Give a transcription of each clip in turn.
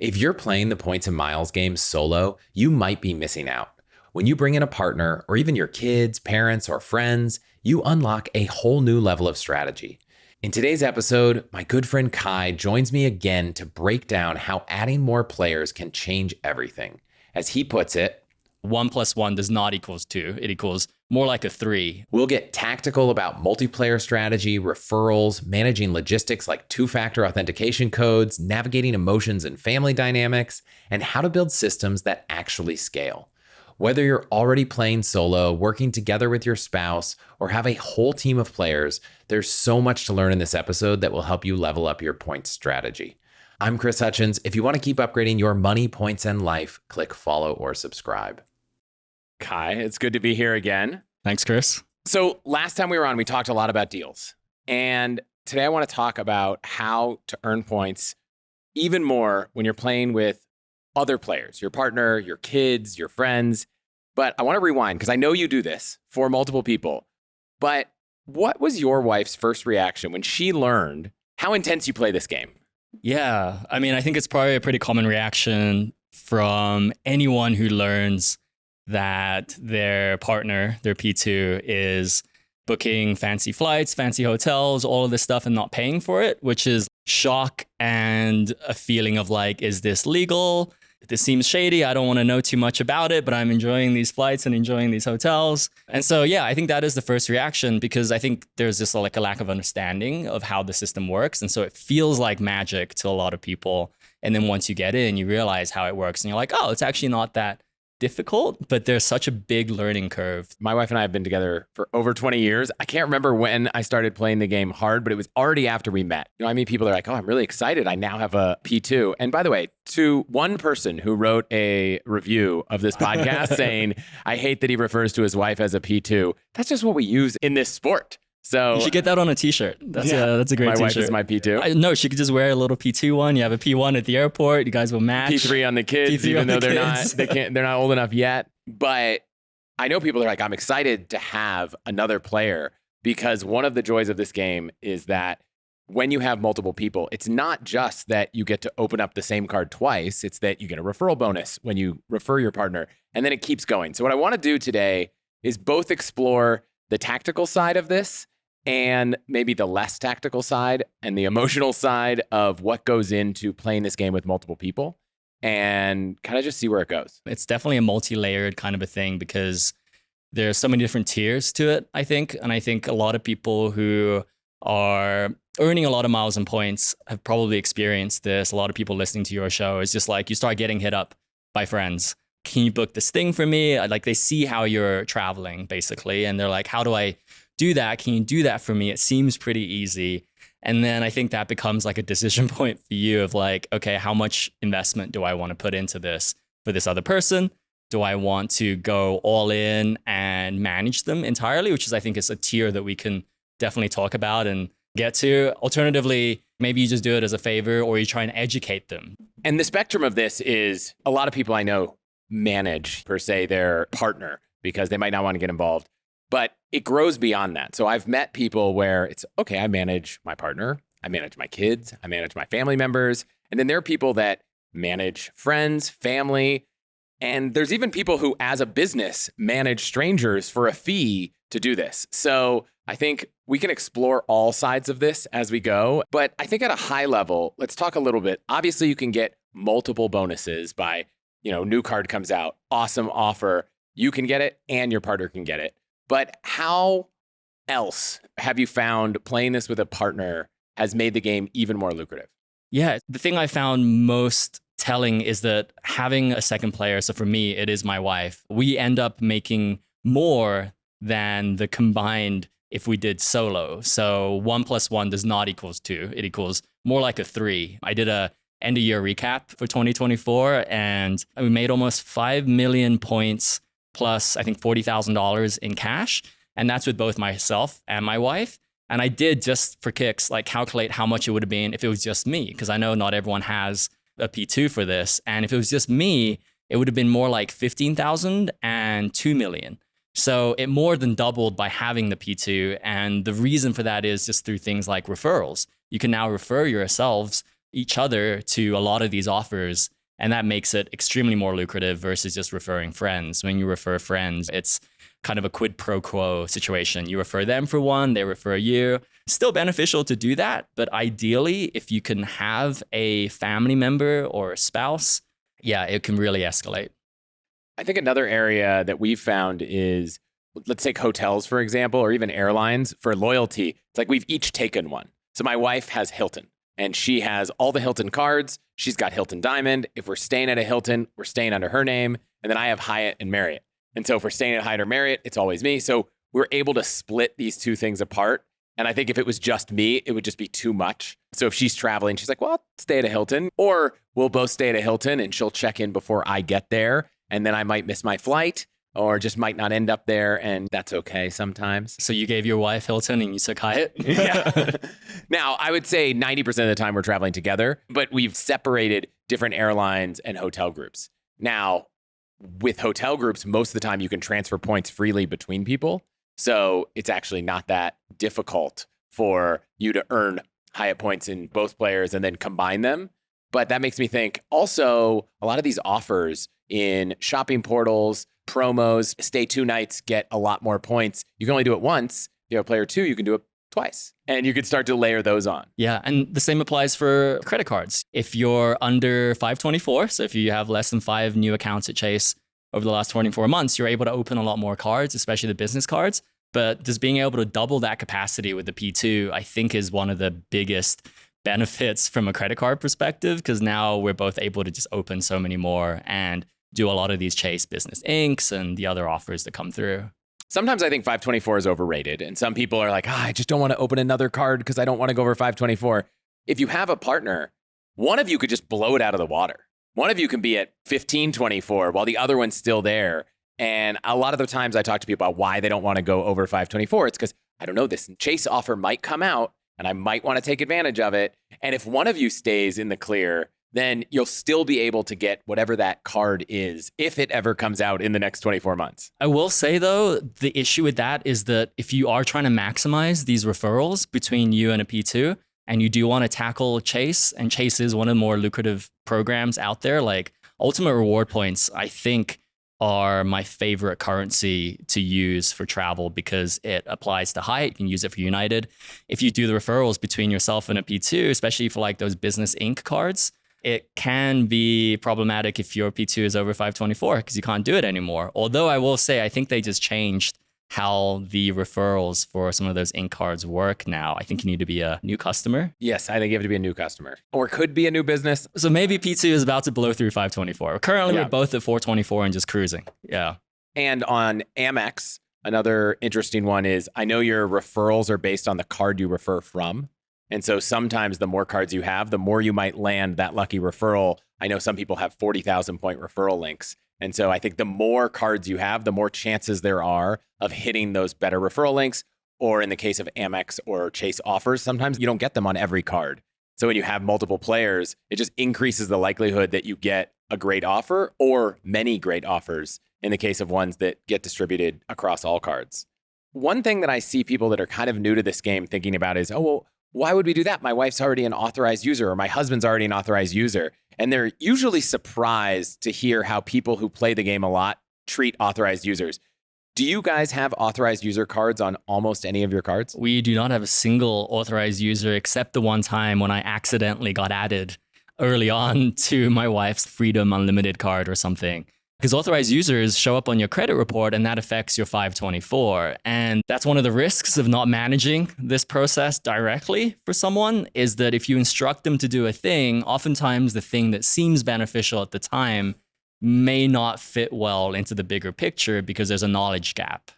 If you're playing the points and miles game solo, you might be missing out. When you bring in a partner, or even your kids, parents, or friends, you unlock a whole new level of strategy. In today's episode, my good friend Kai joins me again to break down how adding more players can change everything. As he puts it, 1 + 1 does not equal 2. It equals more like a 3. We'll get tactical about multiplayer strategy, referrals, managing logistics like two-factor authentication codes, navigating emotions and family dynamics, and how to build systems that actually scale. Whether you're already playing solo, working together with your spouse, or have a whole team of players, there's so much to learn in this episode that will help you level up your points strategy. I'm Chris Hutchins. If you want to keep upgrading your money, points, and life, click follow or subscribe. Kai, it's good to be here again. Thanks, Chris. So last time we were on, we talked a lot about deals. And today I want to talk about how to earn points even more when you're playing with other players, your partner, your kids, your friends. But I want to rewind because I know you do this for multiple people. But what was your wife's first reaction when she learned how intense you play this game? Yeah, I mean, I think it's probably a pretty common reaction from anyone who learns that their partner, their P2, is booking fancy flights, fancy hotels, all of this stuff and not paying for it, which is shock and a feeling of like, is this legal? This seems shady. I don't want to know too much about it, but I'm enjoying these flights and enjoying these hotels. And so, yeah, I think that is the first reaction because I think there's just like a lack of understanding of how the system works. And so it feels like magic to a lot of people. And then once you get in, you realize how it works and you're like, oh, it's actually not that difficult, but there's such a big learning curve. My wife and I have been together for over 20 years. I can't remember when I started playing the game hard, but it was already after we met. You know, I mean, people are like, oh, I'm really excited. I now have a P2. And by the way, to one person who wrote a review of this podcast saying, I hate that he refers to his wife as a P2. That's just what we use in this sport. So you should get that on a t-shirt. That's a great my t-shirt. My wife is my P2. No, she could just wear a little P2 one. You have a P1 at the airport. You guys will match. P3 on the kids, even though they're not old enough yet. But I know people are like, I'm excited to have another player because one of the joys of this game is that when you have multiple people, it's not just that you get to open up the same card twice. It's that you get a referral bonus when you refer your partner, and then it keeps going. So what I want to do today is both explore the tactical side of this and maybe the less tactical side and the emotional side of what goes into playing this game with multiple people and kind of just see where it goes. It's definitely a multi-layered kind of a thing because there's so many different tiers to it, I think. And I think a lot of people who are earning a lot of miles and points have probably experienced this. A lot of people listening to your show is just like, you start getting hit up by friends. Can you book this thing for me? Like they see how you're traveling basically. And they're like, how do I do that? Can you do that for me? It seems pretty easy. And then I think that becomes like a decision point for you of like, okay, how much investment do I want to put into this for this other person? Do I want to go all in and manage them entirely? Which is, I think, is a tier that we can definitely talk about and get to. Alternatively, maybe you just do it as a favor or you try and educate them. And the spectrum of this is a lot of people I know manage per se their partner because they might not want to get involved. But it grows beyond that. So I've met people where it's, okay, I manage my partner, I manage my kids, I manage my family members. And then there are people that manage friends, family. And there's even people who, as a business, manage strangers for a fee to do this. So I think we can explore all sides of this as we go. But I think at a high level, let's talk a little bit. Obviously, you can get multiple bonuses by, new card comes out, awesome offer. You can get it and your partner can get it. But how else have you found playing this with a partner has made the game even more lucrative? Yeah, the thing I found most telling is that having a second player, so for me, it is my wife, we end up making more than the combined if we did solo. So 1 + 1 does not equal 2. It equals more like a 3. I did a end of year recap for 2024 and we made almost 5 million points plus I think $40,000 in cash. And that's with both myself and my wife. And I did just for kicks, like calculate how much it would have been if it was just me, because I know not everyone has a P2 for this. And if it was just me, it would have been more like 15,000 and 2 million. So it more than doubled by having the P2. And the reason for that is just through things like referrals. You can now refer yourselves each other to a lot of these offers. And that makes it extremely more lucrative versus just referring friends. When you refer friends, it's kind of a quid pro quo situation. You refer them for one, they refer you. Still beneficial to do that. But ideally, if you can have a family member or a spouse, yeah, it can really escalate. I think another area that we've found is, let's take hotels, for example, or even airlines. For loyalty, it's like we've each taken one. So my wife has Hilton, and she has all the Hilton cards. She's got Hilton Diamond. If we're staying at a Hilton, we're staying under her name. And then I have Hyatt and Marriott. And so if we're staying at Hyatt or Marriott, it's always me. So we're able to split these two things apart. And I think if it was just me, it would just be too much. So if she's traveling, she's like, well, I'll stay at a Hilton. Or we'll both stay at a Hilton and she'll check in before I get there. And then I might miss my flight or just might not end up there. And that's okay sometimes. So you gave your wife Hilton and you took Hyatt? Yeah. Now, I would say 90% of the time we're traveling together, but we've separated different airlines and hotel groups. Now, with hotel groups, most of the time you can transfer points freely between people. So it's actually not that difficult for you to earn Hyatt points in both players and then combine them. But that makes me think also a lot of these offers in shopping portals, promos, stay 2 nights, get a lot more points. You can only do it once. If you have a player 2, you can do it twice. And you could start to layer those on. Yeah. And the same applies for credit cards. If you're under 524, so if you have less than 5 new accounts at Chase over the last 24 months, you're able to open a lot more cards, especially the business cards. But just being able to double that capacity with the P2, I think is one of the biggest benefits from a credit card perspective, because now we're both able to just open so many more and do a lot of these Chase Business Incs and the other offers that come through. Sometimes I think 524 is overrated. And some people are like, I just don't want to open another card because I don't want to go over 524. If you have a partner, one of you could just blow it out of the water. One of you can be at 1524 while the other one's still there. And a lot of the times I talk to people about why they don't want to go over 524. It's because, I don't know, this Chase offer might come out and I might want to take advantage of it. And if one of you stays in the clear, then you'll still be able to get whatever that card is if it ever comes out in the next 24 months. I will say, though, the issue with that is that if you are trying to maximize these referrals between you and a P2, and you do want to tackle Chase, and Chase is one of the more lucrative programs out there, like Ultimate Reward Points, I think are my favorite currency to use for travel because it applies to Hyatt. You can use it for United. If you do the referrals between yourself and a P2, especially for like those Business Inc. cards, it can be problematic if your P2 is over 524 because you can't do it anymore. Although I will say, I think they just changed how the referrals for some of those Inc. cards work now. I think you need to be a new customer. Yes, I think you have to be a new customer or could be a new business. So maybe P2 is about to blow through 524. Currently, we're both at 424 and just cruising. Yeah. And on Amex, another interesting one is I know your referrals are based on the card you refer from. And so sometimes the more cards you have, the more you might land that lucky referral. I know some people have 40,000 point referral links. And so I think the more cards you have, the more chances there are of hitting those better referral links. Or in the case of Amex or Chase offers, sometimes you don't get them on every card. So when you have multiple players, it just increases the likelihood that you get a great offer or many great offers in the case of ones that get distributed across all cards. One thing that I see people that are kind of new to this game thinking about is, oh, well, why would we do that? My wife's already an authorized user or my husband's already an authorized user. And they're usually surprised to hear how people who play the game a lot treat authorized users. Do you guys have authorized user cards on almost any of your cards? We do not have a single authorized user except the one time when I accidentally got added early on to my wife's Freedom Unlimited card or something. Because authorized users show up on your credit report and that affects your 524. And that's one of the risks of not managing this process directly for someone is that if you instruct them to do a thing, oftentimes the thing that seems beneficial at the time may not fit well into the bigger picture because there's a knowledge gap.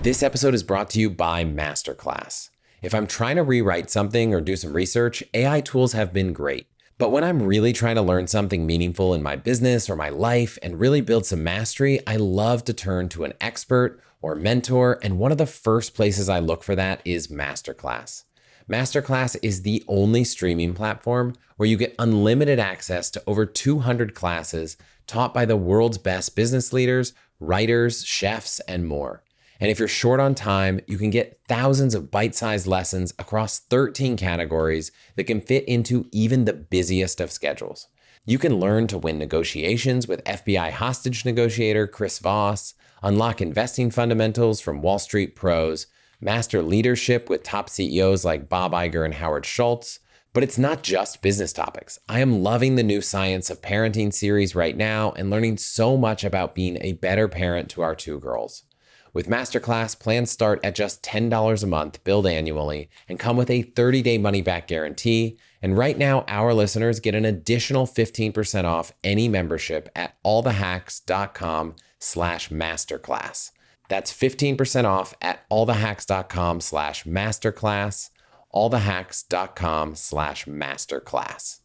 This episode is brought to you by Masterclass. If I'm trying to rewrite something or do some research, AI tools have been great. But when I'm really trying to learn something meaningful in my business or my life and really build some mastery, I love to turn to an expert or mentor. And one of the first places I look for that is Masterclass. Masterclass is the only streaming platform where you get unlimited access to over 200 classes taught by the world's best business leaders, writers, chefs, and more. And if you're short on time, you can get thousands of bite-sized lessons across 13 categories that can fit into even the busiest of schedules. You can learn to win negotiations with FBI hostage negotiator Chris Voss, unlock investing fundamentals from Wall Street pros, master leadership with top CEOs like Bob Iger and Howard Schultz. But it's not just business topics. I am loving the new Science of Parenting series right now and learning so much about being a better parent to our 2 girls. With Masterclass, plans start at just $10 a month, billed annually, and come with a 30-day money-back guarantee. And right now, our listeners get an additional 15% off any membership at allthehacks.com/masterclass. That's 15% off at allthehacks.com/masterclass, allthehacks.com/masterclass.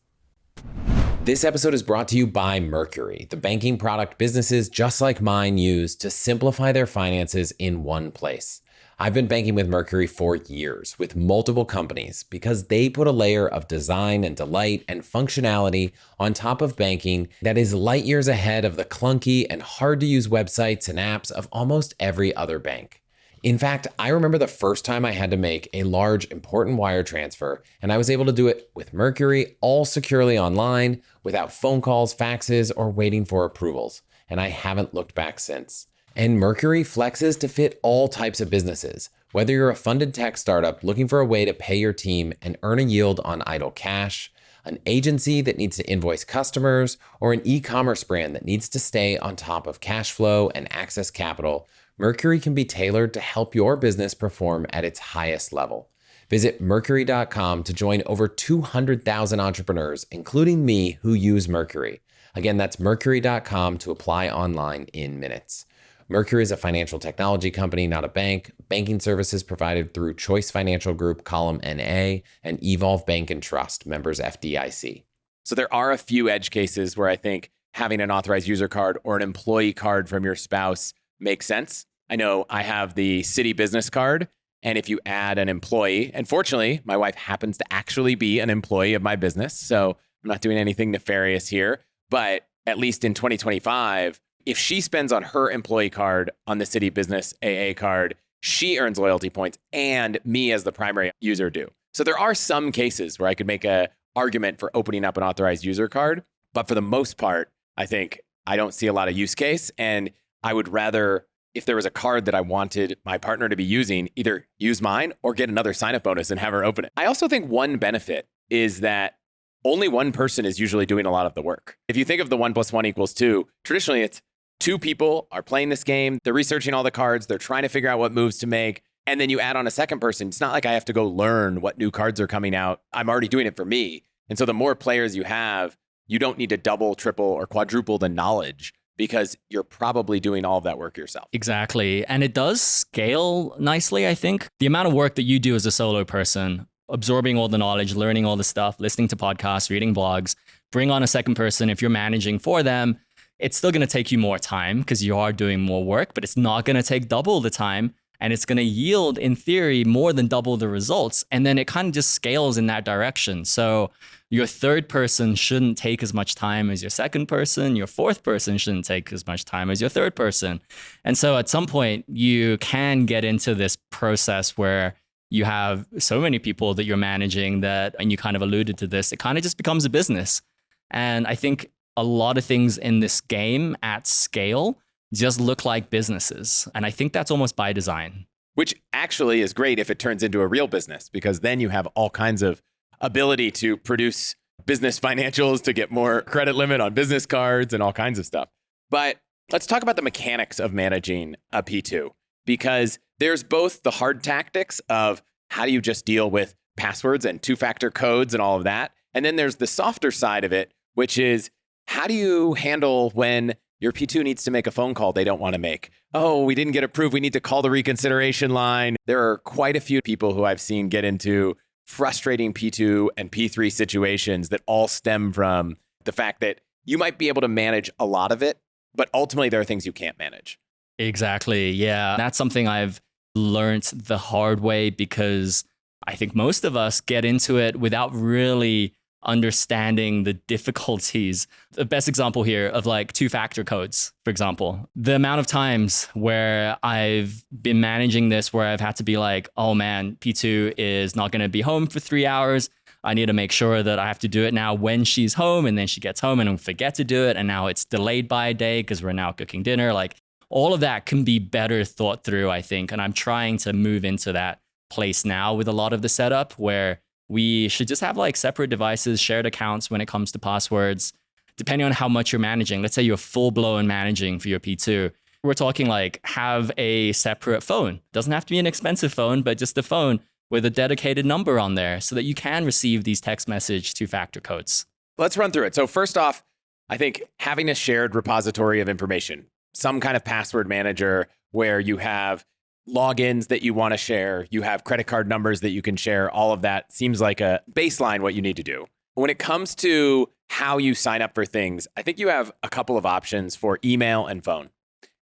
This episode is brought to you by Mercury, the banking product businesses just like mine use to simplify their finances in one place. I've been banking with Mercury for years with multiple companies because they put a layer of design and delight and functionality on top of banking that is light years ahead of the clunky and hard to use websites and apps of almost every other bank. In fact, I remember the first time I had to make a large, important wire transfer, and I was able to do it with Mercury, all securely online, without phone calls, faxes, or waiting for approvals. And I haven't looked back since. And Mercury flexes to fit all types of businesses. Whether you're a funded tech startup looking for a way to pay your team and earn a yield on idle cash, an agency that needs to invoice customers, or an e-commerce brand that needs to stay on top of cash flow and access capital, Mercury can be tailored to help your business perform at its highest level. Visit Mercury.com to join over 200,000 entrepreneurs, including me, who use Mercury. Again, that's Mercury.com to apply online in minutes. Mercury is a financial technology company, not a bank. Banking services provided through Choice Financial Group, Column NA, and Evolve Bank and Trust, members FDIC. So there are a few edge cases where I think having an authorized user card or an employee card from your spouse makes sense. I know I have the Citi business card, and if you add an employee, and fortunately, my wife happens to actually be an employee of my business, so I'm not doing anything nefarious here, but at least in 2025, if she spends on her employee card on the Citi business AA card, she earns loyalty points and me as the primary user do. So there are some cases where I could make an argument for opening up an authorized user card, but for the most part, I think I don't see a lot of use case, and I would rather, if there was a card that I wanted my partner to be using, either use mine or get another sign-up bonus and have her open it. I also think one benefit is that only one person is usually doing a lot of the work. If you think of the 1 + 1 = 2, traditionally it's 2 people are playing this game, they're researching all the cards, they're trying to figure out what moves to make, and then you add on a second person. It's not like I have to go learn what new cards are coming out. I'm already doing it for me. And so the more players you have, you don't need to double, triple, or quadruple the knowledge, because you're probably doing all of that work yourself. Exactly. And it does scale nicely, I think. The amount of work that you do as a solo person, absorbing all the knowledge, learning all the stuff, listening to podcasts, reading blogs, bring on a second person. If you're managing for them, it's still going to take you more time because you are doing more work, but it's not going to take double the time. And it's going to yield, in theory, more than double the results. And then it kind of just scales in that direction. So your third person shouldn't take as much time as your second person. Your fourth person shouldn't take as much time as your third person. And so at some point, you can get into this process where you have so many people that you're managing that, and you kind of alluded to this, it kind of just becomes a business. And I think a lot of things in this game at scale just look like businesses. And I think that's almost by design. Which actually is great if it turns into a real business, because then you have all kinds of ability to produce business financials, to get more credit limit on business cards and all kinds of stuff. But let's talk about the mechanics of managing a P2, because there's both the hard tactics of how do you just deal with passwords and 2-factor codes and all of that. And then there's the softer side of it, which is how do you handle when your P2 needs to make a phone call they don't want to make? Oh, we didn't get approved. We need to call the reconsideration line. There are quite a few people who I've seen get into frustrating P2 and P3 situations that all stem from the fact that you might be able to manage a lot of it, but ultimately there are things you can't manage. Exactly. Yeah. That's something I've learned the hard way, because I think most of us get into it without really understanding the difficulties. The best example here of like two-factor codes, for example. The amount of times where I've been managing this, where I've had to be like, oh man, P2 is not going to be home for 3 hours. I need to make sure that I have to do it now when she's home, and then she gets home and I forget to do it. And now it's delayed by a day because we're now cooking dinner. Like all of that can be better thought through, I think. And I'm trying to move into that place now with a lot of the setup where we should just have like separate devices, shared accounts when it comes to passwords, depending on how much you're managing. Let's say you're full blown managing for your P2. We're talking like have a separate phone. Doesn't have to be an expensive phone, but just a phone with a dedicated number on there so that you can receive these text message two-factor codes. Let's run through it. So first off, I think having a shared repository of information, some kind of password manager where you have logins that you want to share, you have credit card numbers that you can share, all of that seems like a baseline what you need to do. When it comes to how you sign up for things, I think you have a couple of options for email and phone.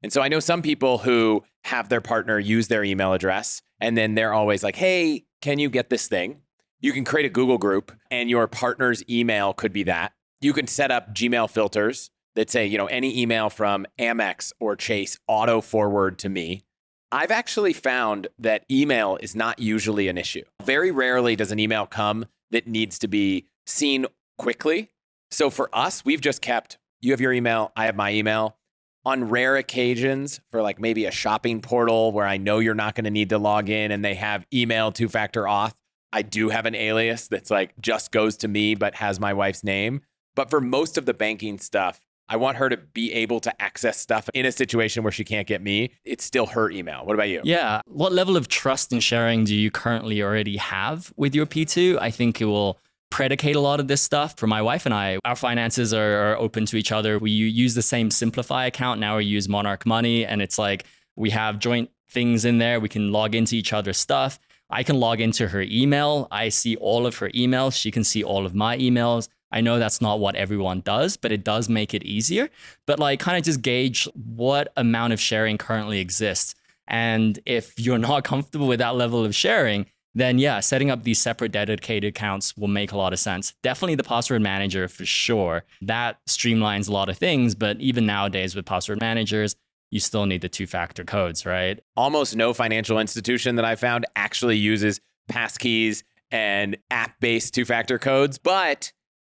And so I know some people who have their partner use their email address, and then they're always like, hey, can you get this thing? You can create a Google group, and your partner's email could be that. You can set up Gmail filters that say, any email from Amex or Chase auto forward to me. I've actually found that email is not usually an issue. Very rarely does an email come that needs to be seen quickly. So for us, we've just kept, you have your email, I have my email. On rare occasions for like maybe a shopping portal where I know you're not going to need to log in and they have email two-factor auth, I do have an alias that's like just goes to me but has my wife's name. But for most of the banking stuff, I want her to be able to access stuff in a situation where she can't get me. It's still her email. What about you? Yeah. What level of trust and sharing do you currently already have with your P2? I think it will predicate a lot of this stuff. For my wife and I, our finances are open to each other. We use the same Simplify account. Now we use Monarch Money. And it's like we have joint things in there. We can log into each other's stuff. I can log into her email. I see all of her emails. She can see all of my emails. I know that's not what everyone does, but it does make it easier. But like kind of just gauge what amount of sharing currently exists. And if you're not comfortable with that level of sharing, then yeah, setting up these separate dedicated accounts will make a lot of sense. Definitely the password manager for sure. That streamlines a lot of things, but even nowadays with password managers, you still need the two-factor codes, right? Almost no financial institution that I found actually uses passkeys and app-based two-factor codes. But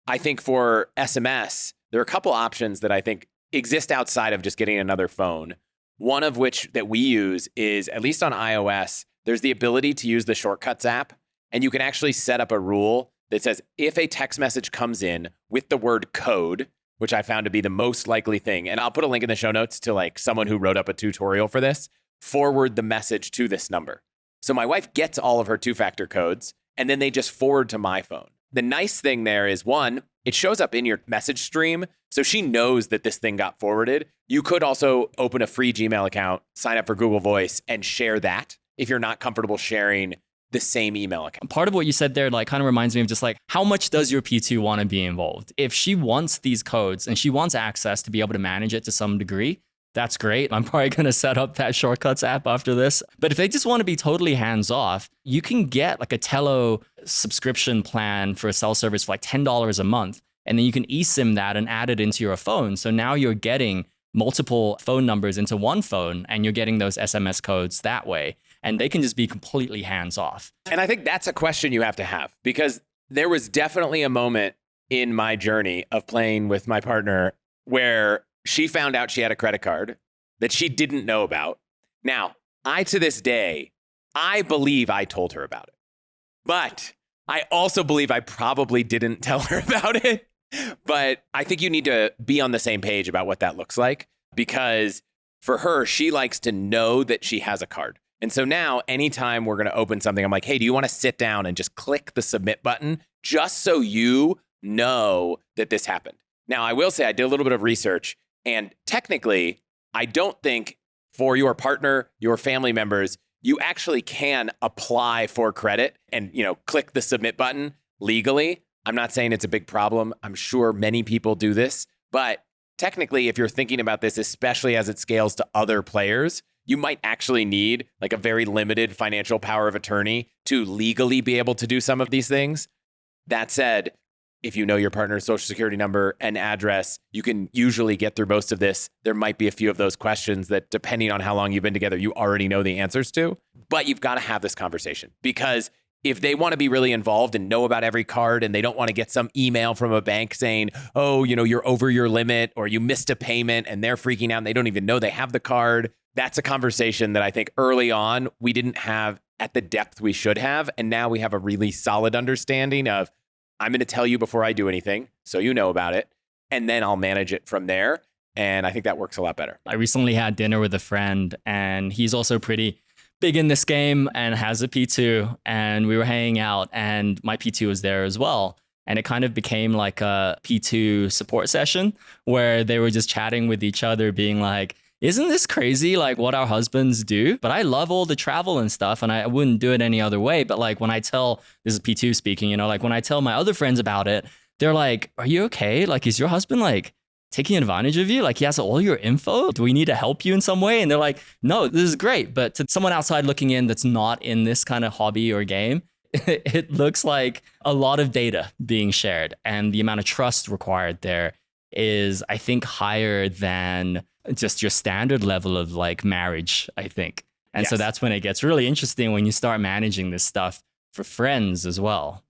I think for SMS, there are a couple options that I think exist outside of just getting another phone. One of which that we use is, at least on iOS, there's the ability to use the Shortcuts app, and you can actually set up a rule that says if a text message comes in with the word code, which I found to be the most likely thing, and I'll put a link in the show notes to like someone who wrote up a tutorial for this, forward the message to this number. So my wife gets all of her two-factor codes, and then they just forward to my phone. The nice thing there is, one, it shows up in your message stream, so she knows that this thing got forwarded. You could also open a free Gmail account, sign up for Google Voice, and share that if you're not comfortable sharing the same email account. Part of what you said there like kind of reminds me of just like, how much does your P2 want to be involved? If she wants these codes and she wants access to be able to manage it to some degree, that's great. I'm probably going to set up that Shortcuts app after this. But if they just want to be totally hands off, you can get like a Tello subscription plan for a cell service for like $10 a month. And then you can eSIM that and add it into your phone. So now you're getting multiple phone numbers into one phone and you're getting those SMS codes that way. And they can just be completely hands off. And I think that's a question you have to have, because there was definitely a moment in my journey of playing with my partner where she found out she had a credit card that she didn't know about. Now, to this day, I believe I told her about it, but I also believe I probably didn't tell her about it. But I think you need to be on the same page about what that looks like, because for her, she likes to know that she has a card. And so now anytime we're going to open something, I'm like, hey, do you want to sit down and just click the submit button just so you know that this happened? Now, I will say I did a little bit of research, and technically, I don't think for your partner, your family members, you actually can apply for credit and, click the submit button legally. I'm not saying it's a big problem. I'm sure many people do this, but technically, if you're thinking about this, especially as it scales to other players, you might actually need like a very limited financial power of attorney to legally be able to do some of these things. That said, If you know your partner's social security number and address, you can usually get through most of this. There might be a few of those questions that, depending on how long you've been together, you already know the answers to. But you've got to have this conversation, because if they want to be really involved and know about every card, and they don't want to get some email from a bank saying, oh, you're over your limit, or you missed a payment, and they're freaking out and they don't even know they have the card. That's a conversation that I think early on we didn't have at the depth we should have. And now we have a really solid understanding of, I'm going to tell you before I do anything, so you know about it, and then I'll manage it from there. And I think that works a lot better. I recently had dinner with a friend, and he's also pretty big in this game and has a P2, and we were hanging out, and my P2 was there as well. And it kind of became like a P2 support session where they were just chatting with each other, being like, isn't this crazy, like what our husbands do? But I love all the travel and stuff, and I wouldn't do it any other way. But like when I tell, this is P2 speaking, like when I tell my other friends about it, they're like, are you okay? Like, is your husband like taking advantage of you? Like he has all your info? Do we need to help you in some way? And they're like, no, this is great. But to someone outside looking in that's not in this kind of hobby or game, it looks like a lot of data being shared, and the amount of trust required there is, I think, higher than just your standard level of like marriage, I think. And so that's when it gets really interesting, when you start managing this stuff for friends as well.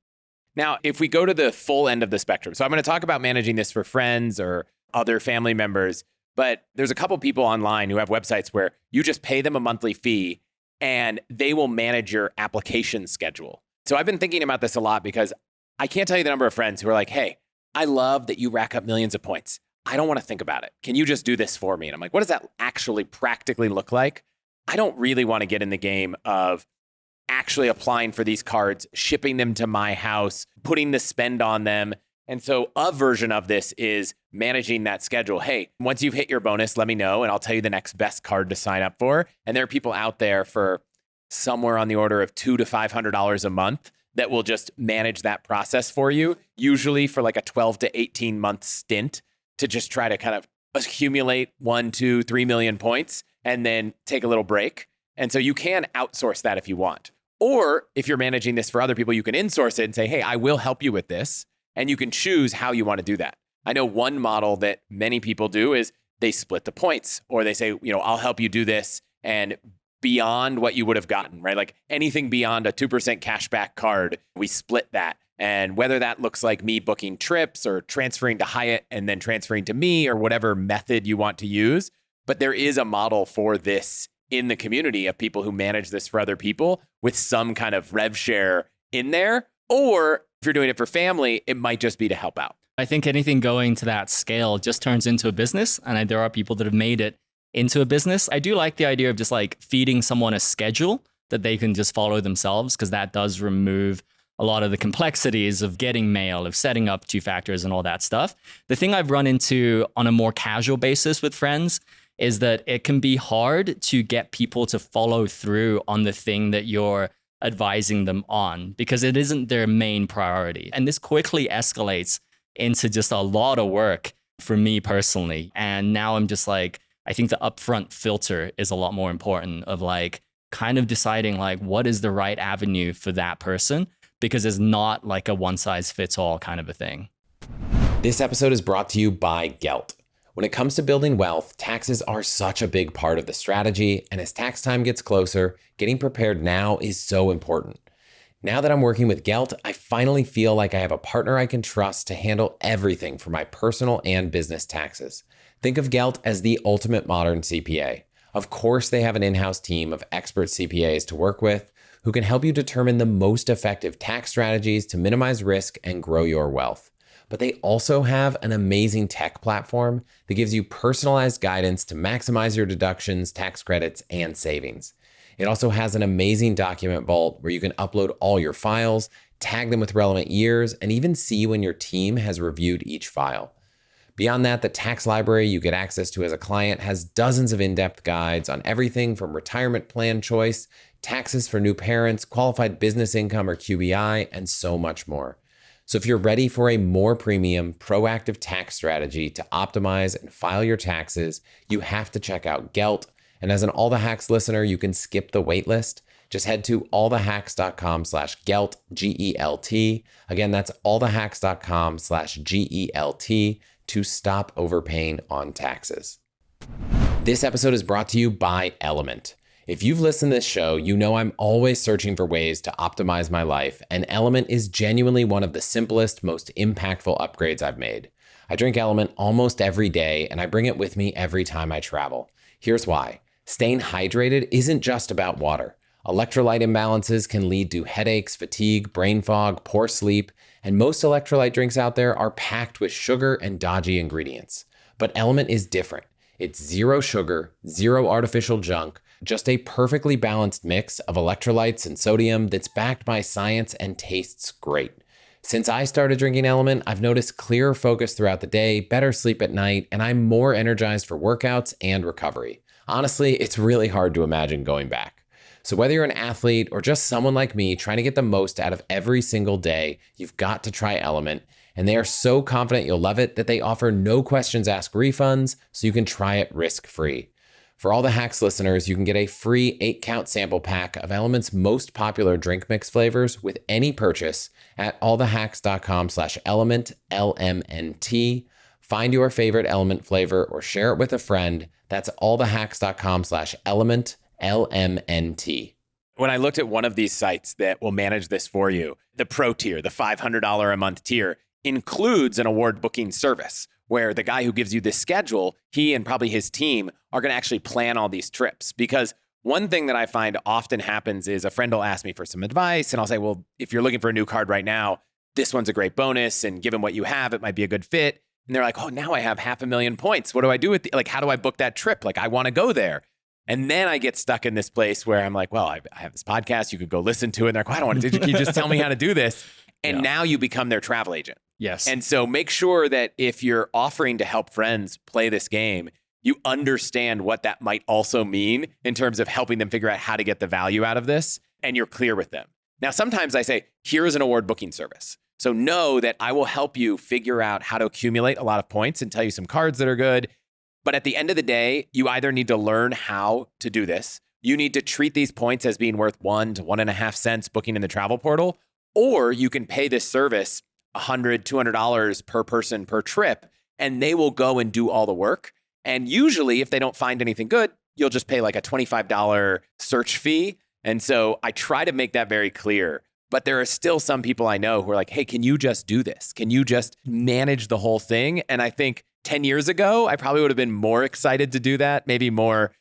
Now, if we go to the full end of the spectrum, so I'm going to talk about managing this for friends or other family members, but there's a couple people online who have websites where you just pay them a monthly fee and they will manage your application schedule. So I've been thinking about this a lot, because I can't tell you the number of friends who are like, hey, I love that you rack up millions of points. I don't want to think about it. Can you just do this for me? And I'm like, what does that actually practically look like? I don't really want to get in the game of actually applying for these cards, shipping them to my house, putting the spend on them. And so a version of this is managing that schedule. Hey, once you've hit your bonus, let me know, and I'll tell you the next best card to sign up for. And there are people out there for somewhere on the order of $200 to $500 a month that will just manage that process for you, usually for like a 12 to 18 month stint, to just try to kind of accumulate 1, 2, 3 million points and then take a little break. And so you can outsource that if you want. Or if you're managing this for other people, you can insource it and say, hey, I will help you with this. And you can choose how you want to do that. I know one model that many people do is they split the points, or they say, I'll help you do this, and beyond what you would have gotten, right? Like anything beyond a 2% cashback card, we split that. And whether that looks like me booking trips or transferring to Hyatt and then transferring to me, or whatever method you want to use. But there is a model for this in the community of people who manage this for other people with some kind of rev share in there. Or if you're doing it for family, it might just be to help out. I think anything going to that scale just turns into a business. And there are people that have made it into a business. I do like the idea of just like feeding someone a schedule that they can just follow themselves, because that does remove a lot of the complexities of getting mail, of setting up two factors and all that stuff. The thing I've run into on a more casual basis with friends is that it can be hard to get people to follow through on the thing that you're advising them on, because it isn't their main priority. And this quickly escalates into just a lot of work for me personally. And now I'm just like, I think the upfront filter is a lot more important, of like kind of deciding like what is the right avenue for that person, because it's not like a one size fits all kind of a thing. This episode is brought to you by Gelt. When it comes to building wealth, taxes are such a big part of the strategy, and as tax time gets closer, getting prepared now is so important. Now that I'm working with Gelt, I finally feel like I have a partner I can trust to handle everything for my personal and business taxes. Think of Gelt as the ultimate modern CPA. Of course, they have an in-house team of expert CPAs to work with who can help you determine the most effective tax strategies to minimize risk and grow your wealth. But they also have an amazing tech platform that gives you personalized guidance to maximize your deductions, tax credits, and savings. It also has an amazing document vault where you can upload all your files, tag them with relevant years, and even see when your team has reviewed each file. Beyond that, the tax library you get access to as a client has dozens of in-depth guides on everything from retirement plan choice, taxes for new parents, qualified business income or QBI, and so much more. So if you're ready for a more premium, proactive tax strategy to optimize and file your taxes, you have to check out Gelt And as an All the Hacks listener, you can skip the waitlist. Just head to allthehacks.com/gelt, G-E-L-T. Again, that's allthehacks.com/GELT to stop overpaying on taxes. This episode is brought to you by Element. If you've listened to this show, you know I'm always searching for ways to optimize my life, and Element is genuinely one of the simplest, most impactful upgrades I've made. I drink Element almost every day, and I bring it with me every time I travel. Here's why. Staying hydrated isn't just about water. Electrolyte imbalances can lead to headaches, fatigue, brain fog, poor sleep, and most electrolyte drinks out there are packed with sugar and dodgy ingredients. But Element is different. It's zero sugar, zero artificial junk, just a perfectly balanced mix of electrolytes and sodium that's backed by science and tastes great. Since I started drinking Element, I've noticed clearer focus throughout the day, better sleep at night, and I'm more energized for workouts and recovery. Honestly, it's really hard to imagine going back. So whether you're an athlete or just someone like me trying to get the most out of every single day, you've got to try Element. And they are so confident you'll love it that they offer no questions asked refunds, so you can try it risk-free. For All the Hacks listeners, you can get a free 8-count sample pack of Element's most popular drink mix flavors with any purchase at allthehacks.com/element, LMNT. Find your favorite Element flavor or share it with a friend. That's allthehacks.com/element, LMNT. When I looked at one of these sites that will manage this for you, the pro tier, the $500 a month tier, includes an award booking service where the guy who gives you this schedule, he and probably his team are going to actually plan all these trips. Because one thing that I find often happens is a friend will ask me for some advice and I'll say, well, if you're looking for a new card right now, this one's a great bonus. And given what you have, it might be a good fit. And they're like, oh, now I have 500,000 points. What do I do with like, how do I book that trip? Like, I want to go there. And then I get stuck in this place where I'm like, well, I have this podcast. You could go listen to it. And they're like, I don't want to. Can you just tell me how to do this? And now you become their travel agent. Yes. And so make sure that if you're offering to help friends play this game, you understand what that might also mean in terms of helping them figure out how to get the value out of this, and you're clear with them. Now, sometimes I say, here is an award booking service. So know that I will help you figure out how to accumulate a lot of points and tell you some cards that are good. But at the end of the day, you either need to learn how to do this. You need to treat these points as being worth 1 to 1.5 cents booking in the travel portal, or you can pay this service $100, $200 per person per trip, and they will go and do all the work. And usually if they don't find anything good, you'll just pay like a $25 search fee. And so I try to make that very clear. But there are still some people I know who are like, hey, can you just do this? Can you just manage the whole thing? And I think 10 years ago, I probably would have been more excited to do that, maybe more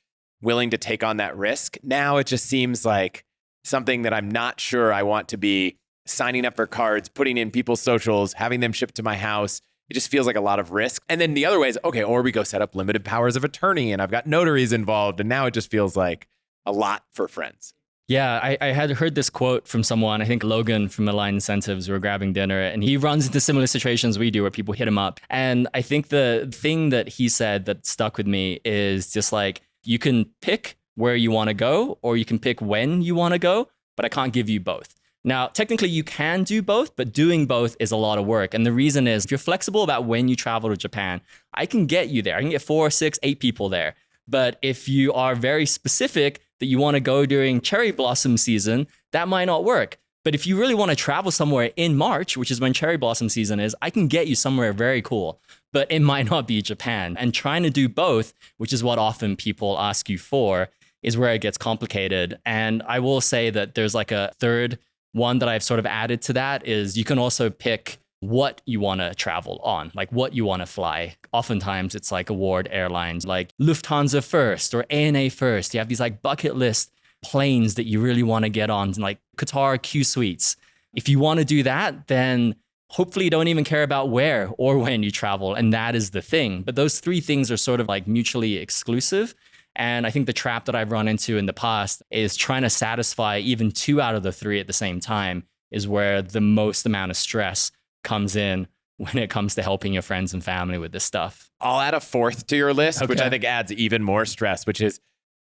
willing to take on that risk. Now it just seems like something that I'm not sure I want to be signing up for cards, putting in people's socials, having them shipped to my house. It just feels like a lot of risk. And then the other way is, okay, or we go set up limited powers of attorney and I've got notaries involved. And now it just feels like a lot for friends. Yeah, I had heard this quote from someone, I think Logan from Align Incentives, we were grabbing dinner, and he runs into similar situations we do where people hit him up. And I think the thing that he said that stuck with me is just like, you can pick where you want to go, or you can pick when you want to go, but I can't give you both. Now, technically you can do both, but doing both is a lot of work. And the reason is, if you're flexible about when you travel to Japan, I can get you there. I can get 4, 6, 8 people there. But if you are very specific that you want to go during cherry blossom season, that might not work. But if you really want to travel somewhere in March, which is when cherry blossom season is, I can get you somewhere very cool, but it might not be Japan. And trying to do both, which is what often people ask you for, is where it gets complicated. And I will say that there's like a third one that I've sort of added to that is you can also pick what you want to travel on, like what you want to fly. Oftentimes it's like award airlines like Lufthansa first or ANA first. You have these like bucket list planes that you really want to get on, like Qatar Q suites. If you want to do that, then hopefully you don't even care about where or when you travel. And that is the thing. But those 3 things are sort of like mutually exclusive. And I think the trap that I've run into in the past is trying to satisfy even 2 out of the 3 at the same time is where the most amount of stress comes in when it comes to helping your friends and family with this stuff. I'll add a 4th to your list, which I think adds even more stress, which is,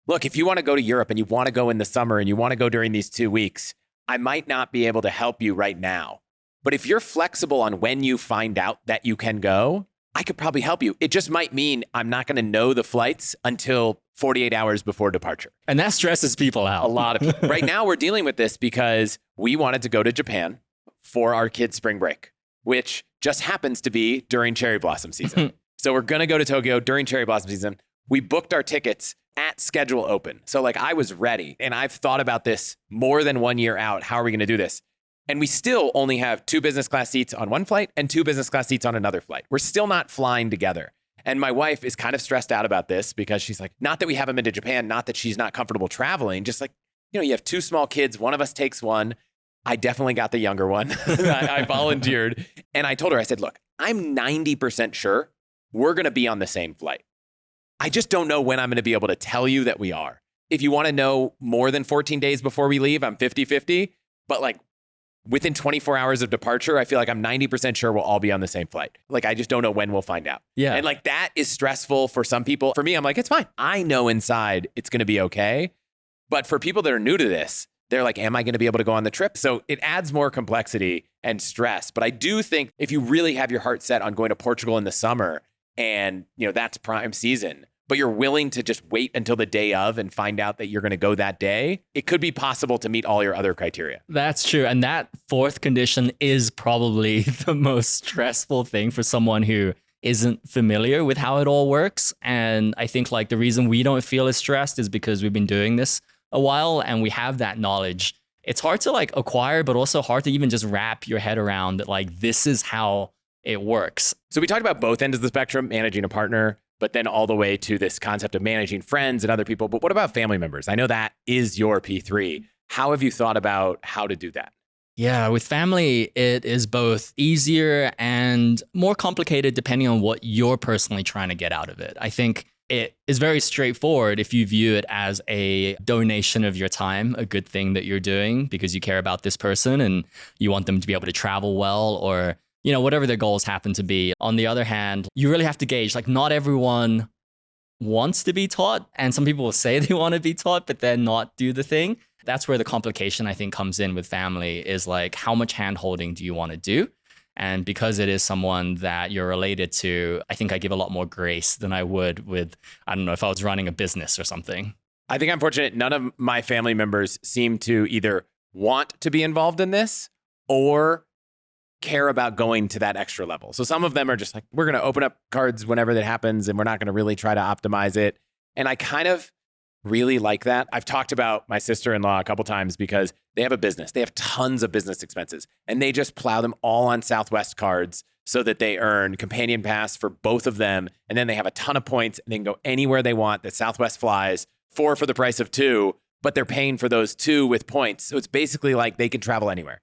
look, if you want to go to Europe and you want to go in the summer and you want to go during these 2 weeks, I might not be able to help you right now. But if you're flexible on when you find out that you can go, I could probably help you. It just might mean I'm not going to know the flights until 48 hours before departure. And that stresses people out. A lot of people. Right now, we're dealing with this because we wanted to go to Japan for our kids' spring break, which just happens to be during cherry blossom season. So we're going to go to Tokyo during cherry blossom season. We booked our tickets at schedule open. So like I was ready, and I've thought about this more than 1 year out. How are we going to do this? And we still only have 2 business class seats on one flight and 2 business class seats on another flight. We're still not flying together. And my wife is kind of stressed out about this because she's like, not that we haven't been to Japan, not that she's not comfortable traveling, just like, you have 2 small kids, one of us takes one. I definitely got the younger one. I volunteered. And I told her, I said, look, I'm 90% sure we're going to be on the same flight. I just don't know when I'm going to be able to tell you that we are. If you want to know more than 14 days before we leave, I'm 50-50. But like within 24 hours of departure, I feel like I'm 90% sure we'll all be on the same flight. Like, I just don't know when we'll find out. Yeah. And like, that is stressful for some people. For me, I'm like, it's fine. I know inside it's going to be okay. But for people that are new to this, they're like, am I going to be able to go on the trip? So it adds more complexity and stress. But I do think if you really have your heart set on going to Portugal in the summer and, that's prime season, but you're willing to just wait until the day of and find out that you're going to go that day, it could be possible to meet all your other criteria. That's true. And that 4th condition is probably the most stressful thing for someone who isn't familiar with how it all works. And I think like the reason we don't feel as stressed is because we've been doing this a while and we have that knowledge. It's hard to like acquire, but also hard to even just wrap your head around that like this is how it works. So we talked about both ends of the spectrum, managing a partner, but then all the way to this concept of managing friends and other people. But what about family members? I know that is your P3. How have you thought about how to do that? Yeah, with family, it is both easier and more complicated depending on what you're personally trying to get out of it. I think it is very straightforward if you view it as a donation of your time, a good thing that you're doing because you care about this person and you want them to be able to travel well or whatever their goals happen to be. On the other hand, you really have to gauge, like not everyone wants to be taught. And some people will say they want to be taught, but then not do the thing. That's where the complication I think comes in with family is like, how much hand-holding do you want to do? And because it is someone that you're related to, I think I give a lot more grace than I would with, I don't know, if I was running a business or something. I think I'm fortunate. None of my family members seem to either want to be involved in this or care about going to that extra level. So some of them are just like, we're going to open up cards whenever that happens and we're not going to really try to optimize it. And I kind of really like that. I've talked about my sister-in-law a couple times because they have a business. They have tons of business expenses and they just plow them all on Southwest cards so that they earn companion pass for both of them. And then they have a ton of points and they can go anywhere they want that Southwest flies, 4 for the price of 2, but they're paying for those 2 with points. So it's basically like they can travel anywhere.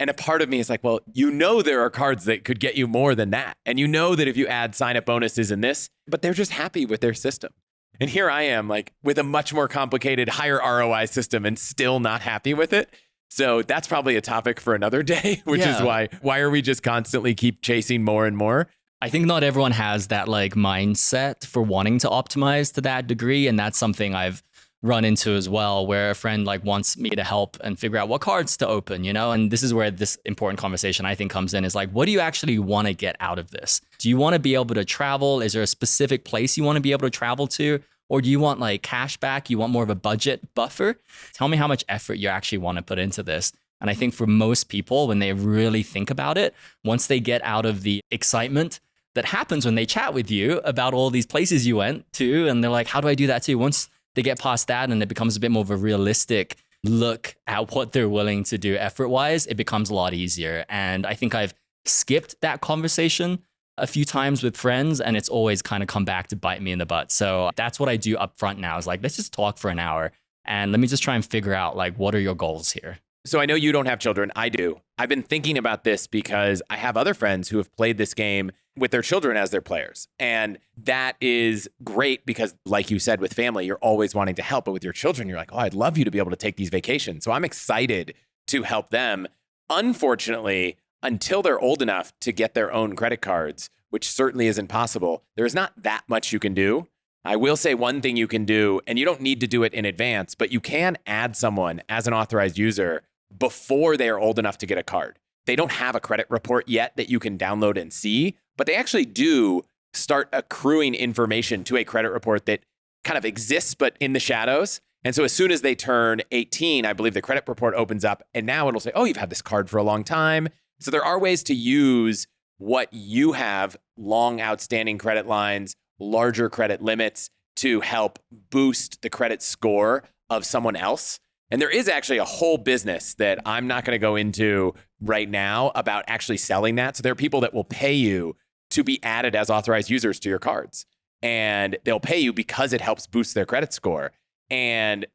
And a part of me is like, well, there are cards that could get you more than that. And that if you add sign-up bonuses in this, but they're just happy with their system. And here I am like with a much more complicated, higher ROI system and still not happy with it. So that's probably a topic for another day, which is why are we just constantly keep chasing more and more? I think not everyone has that like mindset for wanting to optimize to that degree. And that's something I've run into as well, where a friend like wants me to help and figure out what cards to open, and this is where this important conversation I think comes in is like, what do you actually want to get out of this? Do you want to be able to travel? Is there a specific place you want to be able to travel to? Or do you want like cash back? You want more of a budget buffer? Tell me how much effort you actually want to put into this. And I think for most people, when they really think about it, once they get out of the excitement that happens when they chat with you about all these places you went to, and they're like, how do I do that too? Once they get past that and it becomes a bit more of a realistic look at what they're willing to do effort-wise, it becomes a lot easier. And I think I've skipped that conversation a few times with friends and it's always kind of come back to bite me in the butt. So that's what I do up front now is like, let's just talk for an hour and let me just try and figure out like, what are your goals here? So I know you don't have children. I do. I've been thinking about this because I have other friends who have played this game with their children as their players. And that is great because like you said, with family, you're always wanting to help. But with your children, you're like, oh, I'd love you to be able to take these vacations. So I'm excited to help them. Unfortunately, until they're old enough to get their own credit cards, which certainly isn't possible, there's not that much you can do. I will say one thing you can do, and you don't need to do it in advance, but you can add someone as an authorized user before they are old enough to get a card. they don't have a credit report yet that you can download and see, but they actually do start accruing information to a credit report that kind of exists, but in the shadows. And so as soon as they turn 18, I believe the credit report opens up and now it'll say, oh, you've had this card for a long time. So there are ways to use what you have, long outstanding credit lines, larger credit limits, to help boost the credit score of someone else. And there is actually a whole business that I'm not going to go into right now about actually selling that. So there are people that will pay you to be added as authorized users to your cards. And they'll pay you because it helps boost their credit score. And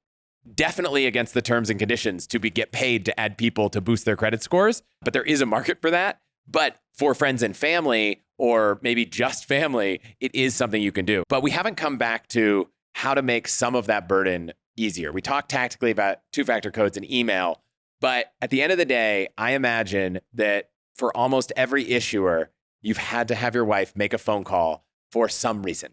definitely against the terms and conditions to get paid to add people to boost their credit scores. But there is a market for that. But for friends and family, or maybe just family, it is something you can do. But we haven't come back to how to make some of that burden easier. We talked tactically about two-factor codes and email. But at the end of the day, I imagine that for almost every issuer, you've had to have your wife make a phone call for some reason.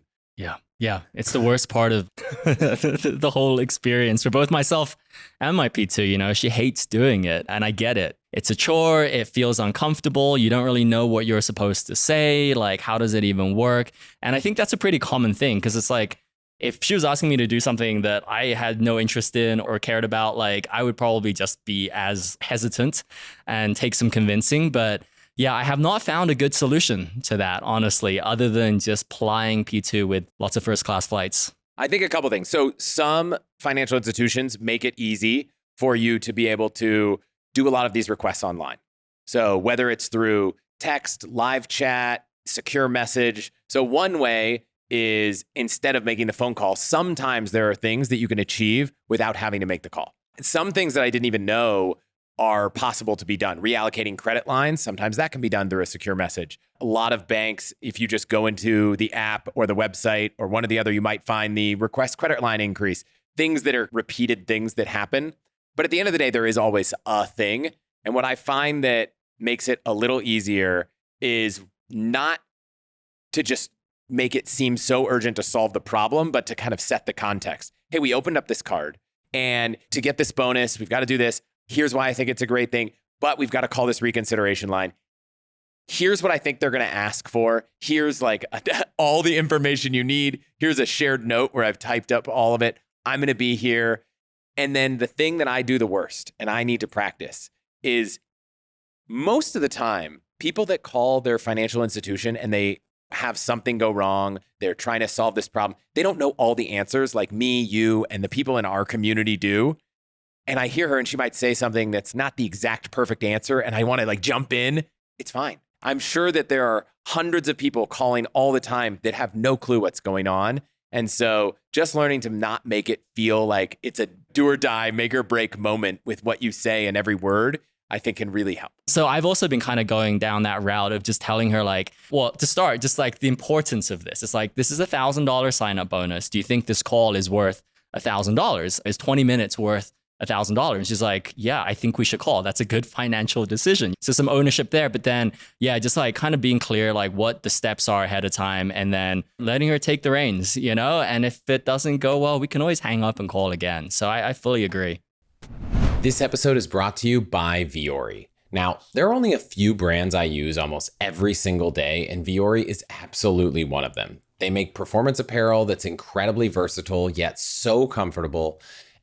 Yeah. It's the worst part of the whole experience for both myself and my P2. You know, she hates doing it and I get it. It's a chore. It feels uncomfortable. You don't really know what you're supposed to say. Like, how does it even work? And I think that's a pretty common thing because it's like, if she was asking me to do something that I had no interest in or cared about, like I would probably just be as hesitant and take some convincing. But yeah, I have not found a good solution to that, honestly, other than just plying P2 with lots of first-class flights. I think a couple things. So some financial institutions make it easy for you to be able to do a lot of these requests online. So whether it's through text, live chat, secure message. So one way is instead of making the phone call, sometimes there are things that you can achieve without having to make the call. Some things that I didn't even know are possible to be done. Reallocating credit lines, sometimes that can be done through a secure message. A lot of banks, if you just go into the app or the website or one or the other, you might find the request credit line increase, things that are repeated things that happen. But at the end of the day, there is always a thing. And what I find that makes it a little easier is not to just make it seem so urgent to solve the problem, but to kind of set the context. Hey, we opened up this card and to get this bonus, we've got to do this. Here's why I think it's a great thing, but we've got to call this reconsideration line. Here's what I think they're going to ask for. Here's like all the information you need. Here's a shared note where I've typed up all of it. I'm going to be here. And then the thing that I do the worst and I need to practice is most of the time, people that call their financial institution and they have something go wrong, they're trying to solve this problem, they don't know all the answers like me, you, and the people in our community do. And I hear her and she might say something that's not the exact perfect answer and I want to like jump in. It's fine. I'm sure that there are hundreds of people calling all the time that have no clue what's going on. And so just learning to not make it feel like it's a do or die, make or break moment with what you say and every word, I think can really help. So I've also been kind of going down that route of just telling her like, well, to start, just like the importance of this. It's like, this is $1,000 sign up bonus. Do you think this call is worth $1,000? Is 20 minutes worth $1,000? She's like, yeah, I think we should call. That's a good financial decision. So some ownership there, but then, yeah, just like kind of being clear, like what the steps are ahead of time and then letting her take the reins, you know? And if it doesn't go well, we can always hang up and call again. So I fully agree. This episode is brought to you by Vuori. Now, there are only a few brands I use almost every single day, and Vuori is absolutely one of them. They make performance apparel that's incredibly versatile, yet so comfortable.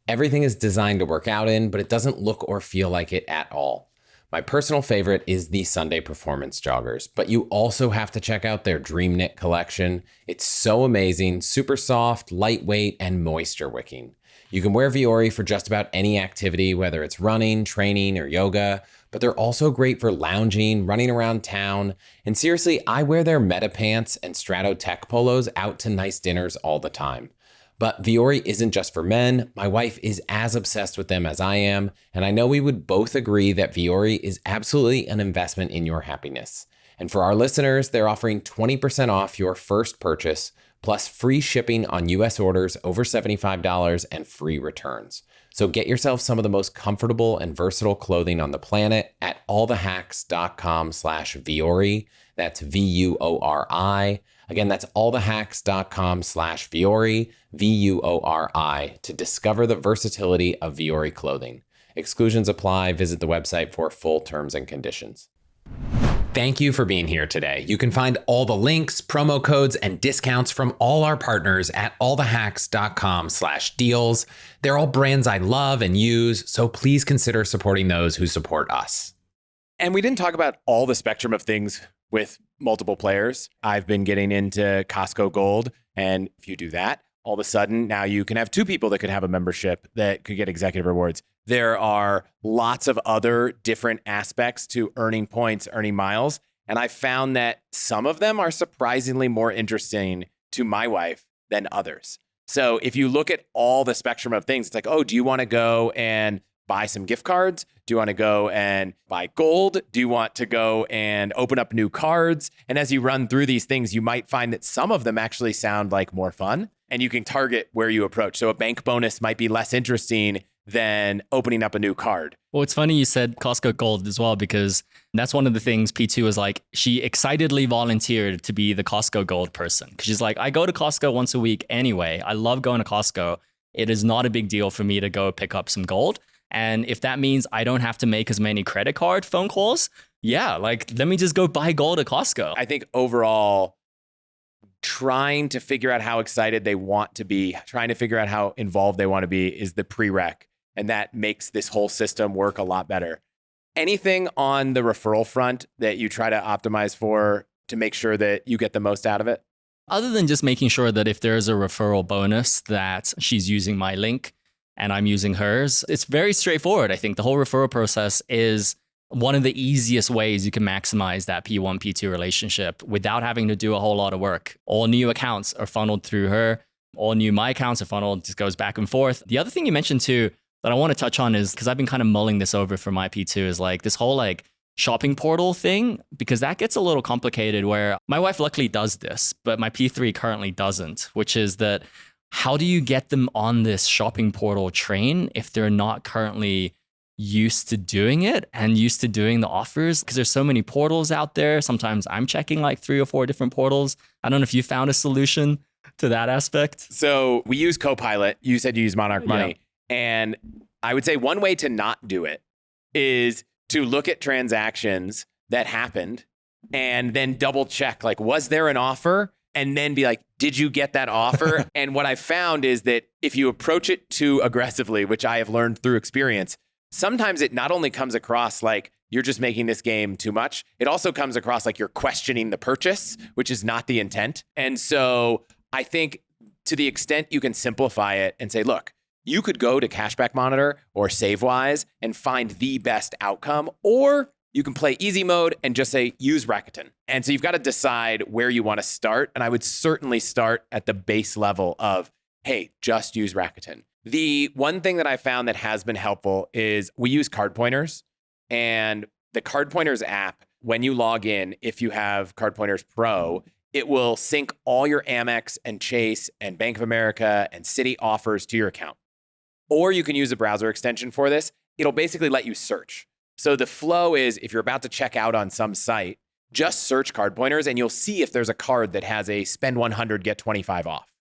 Everything is designed to work out in, but it doesn't look or feel like it at all. My personal favorite is the Sunday Performance Joggers, but you also have to check out their Dream Knit collection. It's so amazing, super soft, lightweight, and moisture wicking. You can wear Vuori for just about any activity, whether it's running, training, or yoga, but they're also great for lounging, running around town. And seriously, I wear their Meta pants and Strato Tech polos out to nice dinners all the time. But Vuori isn't just for men. My wife is as obsessed with them as I am, and I know we would both agree that Vuori is absolutely an investment in your happiness. And for our listeners, they're offering 20% off your first purchase, plus free shipping on US orders over $75 and free returns. So get yourself some of the most comfortable and versatile clothing on the planet at allthehacks.com/Vuori. That's VUORI. Again, that's allthehacks.com/Vuori, VUORI, to discover the versatility of Vuori clothing. Exclusions apply. Visit the website for full terms and conditions. Thank you for being here today. You can find all the links, promo codes, and discounts from all our partners at allthehacks.com/deals. They're all brands I love and use, so please consider supporting those who support us. And we didn't talk about all the spectrum of things with multiple players. I've been getting into Costco Gold, and if you do that, all of a sudden now you can have two people that could have a membership that could get executive rewards. There are lots of other different aspects to earning points, earning miles. And I found that some of them are surprisingly more interesting to my wife than others. So if you look at all the spectrum of things, it's like, oh, do you want to go and buy some gift cards? Do you want to go and buy gold? Do you want to go and open up new cards? And as you run through these things, you might find that some of them actually sound like more fun, and you can target where you approach. So a bank bonus might be less interesting than opening up a new card. Well, it's funny you said Costco Gold as well, because that's one of the things P2 was like. She excitedly volunteered to be the Costco Gold person, because she's like, I go to Costco once a week anyway. I love going to Costco. It is not a big deal for me to go pick up some gold. And if that means I don't have to make as many credit card phone calls, yeah, like let me just go buy gold at Costco. I think overall, trying to figure out how excited they want to be, trying to figure out how involved they want to be is the prereq. And that makes this whole system work a lot better. Anything on the referral front that you try to optimize for to make sure that you get the most out of it? Other than just making sure that if there's a referral bonus that she's using my link and I'm using hers, it's very straightforward. I think the whole referral process is one of the easiest ways you can maximize that P1, P2 relationship without having to do a whole lot of work. All new accounts are funneled through her. All new my accounts are funneled, just goes back and forth. The other thing you mentioned too that I want to touch on is, because I've been kind of mulling this over for my P2, is like this whole like shopping portal thing, because that gets a little complicated where my wife luckily does this, but my P3 currently doesn't, which is that how do you get them on this shopping portal train if they're not currently used to doing it and used to doing the offers? Because there's so many portals out there. Sometimes I'm checking like 3 or 4 different portals. I don't know if you found a solution to that aspect. So we use Copilot. You said you use Monarch Money. Yeah. And I would say one way to not do it is to look at transactions that happened and then double check, like, was there an offer? And then be like, did you get that offer? And what I found is that if you approach it too aggressively, which I have learned through experience, sometimes it not only comes across like you're just making this game too much, it also comes across like you're questioning the purchase, which is not the intent. And so I think to the extent you can simplify it and say, look, you could go to Cashback Monitor or SaveWise and find the best outcome, or you can play easy mode and just say, use Rakuten. And so you've got to decide where you want to start. And I would certainly start at the base level of, hey, just use Rakuten. The one thing that I found that has been helpful is we use card pointers, and the card pointers app, when you log in, if you have Card Pointers Pro, it will sync all your Amex and Chase and Bank of America and Citi offers to your account. Or you can use a browser extension for this. It'll basically let you search. So the flow is, if you're about to check out on some site, just search card pointers and you'll see if there's a card that has a spend 100, get 25 off.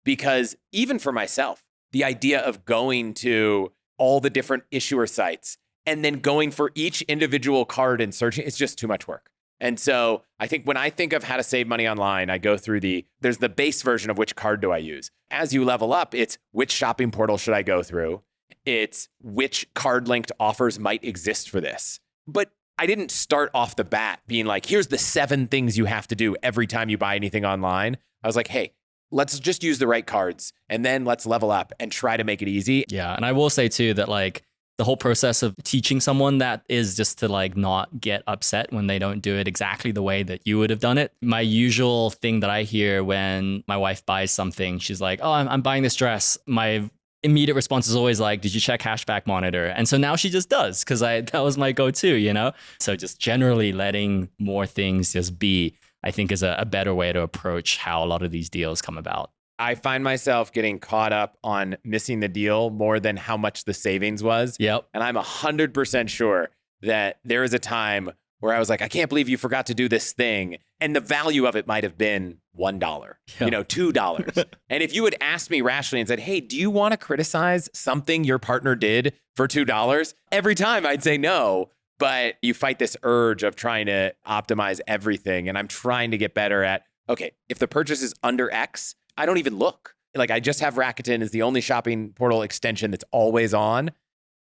Because even for myself, the idea of going to all the different issuer sites and then going for each individual card and searching, it's just too much work. And so I think when I think of how to save money online, I go through there's the base version of which card do I use. As you level up, it's which shopping portal should I go through? It's which card linked offers might exist for this. But I didn't start off the bat being like, here's the 7 things you have to do every time you buy anything online. I was like, hey, let's just use the right cards and then let's level up and try to make it easy. Yeah. And I will say too that like the whole process of teaching someone that is just to like not get upset when they don't do it exactly the way that you would have done it. My usual thing that I hear when my wife buys something, she's like, oh, I'm buying this dress. My immediate response is always like, did you check Cashback Monitor? And so now she just does, because that was my go-to, you know? So just generally letting more things just be, I think, is a better way to approach how a lot of these deals come about. I find myself getting caught up on missing the deal more than how much the savings was. Yep. And I'm 100% sure that there is a time where I was like, I can't believe you forgot to do this thing. And the value of it might have been $1, $2. And if you had asked me rationally and said, hey, do you want to criticize something your partner did for $2? Every time I'd say no. But you fight this urge of trying to optimize everything. And I'm trying to get better at, okay, if the purchase is under X, I don't even look. Like I just have Rakuten as the only shopping portal extension that's always on.